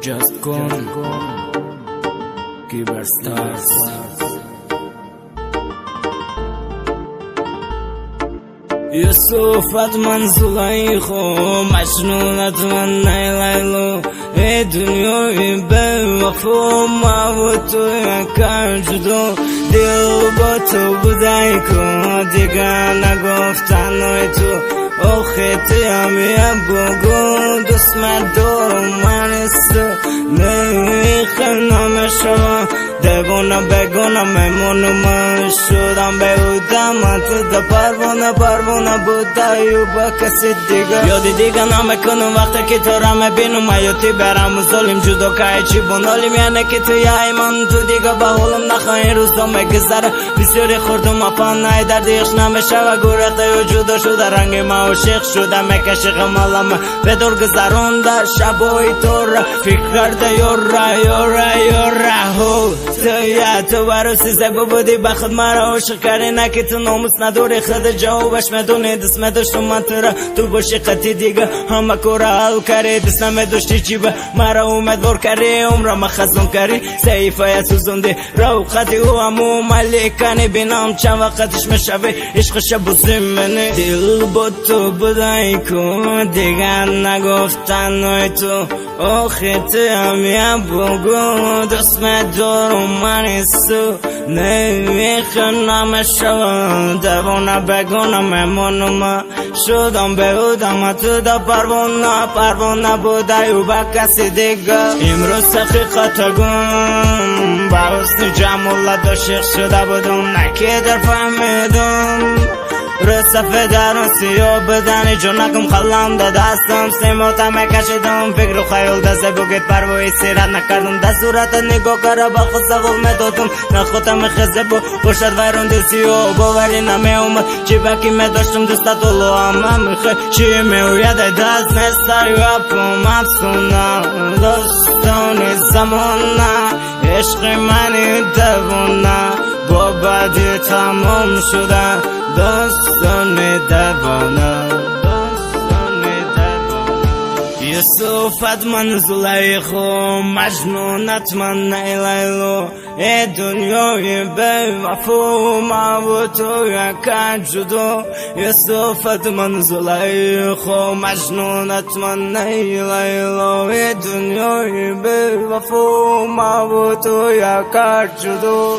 Just gone Cyberstars یوسفت من زلیخو مجنونت من نیلیلو ای دنیای به وفا ما و تو یکا جدا دل با تو بودای که دیگر نگفتن ای تو آخه تیمیم بگو دوست من دارم من استو نمیخنم شما دیوانه بگونه میمونم من شدم بیودم تو دا پروانه بودای و با کسی دیگه یادی دیگه نمیکنم وقتی که تو را میبینم حیاتی برم و ظالم جدا که چی بنالیم یعنی که تو یای من تو دیگه به حالم نخواهی روزا میگذره بسیاری خوردم اپان نای دردیش نمیشه و گورخته و جدا شده رنگ ما عاشق شده میکشی غمالم بدور گذرونده شبای تو را فکر کرده یورا هو تو برو سیزه بودی بخود مرا عاشق کردی نه که تو ناموس نداری خود جوابش میدونی دست میداشتم من تو را تو باشی قطعی دیگه همه کورا حل کردی دست نمیداشتی چی به مرا امیدوار کردی عمرم خزون کردی سیفه سوزوندی رو خطی او همو ملیکنی بینم چند وقتش میشوی عشقش بزیم منی دل با تو بودای که دیگر نگفتن ای تو آخه تیمیم بگو دست میدارم من استو نمیخنم شما دیوانه بگونه میمونم شدم بیودم تو دا پروانه بودای و با کسی دیگه امروز حقیقت گم با حسن جمالت عاشق شده بودم نکی در فهمیدم رو صفحه درون سیاه بدنی جونکم خلم دا دستم سیموتا میکشیدم فکر و خیال دسته بگید پروی سیرت نکردم دست صورت نگاه کرده با خود سقل میدادم نخوتم خزه باشد ویرون دل سیاه باوری نمی اومد چی بکی میداشتم دسته طولو همه میخواه چی میوید دست نسته یاپم افسونه داستانی زمانه عشق منی دوونه با بدی تمام شده داستان دیوانه یوسفت من زلیخو مجنونت من نیلیلو ای دنیای به وفا ما و تو یکا جدا یوسفت من زلیخو مجنونت من نیلیلو ای دنیای به وفا ما و تو یکا جدا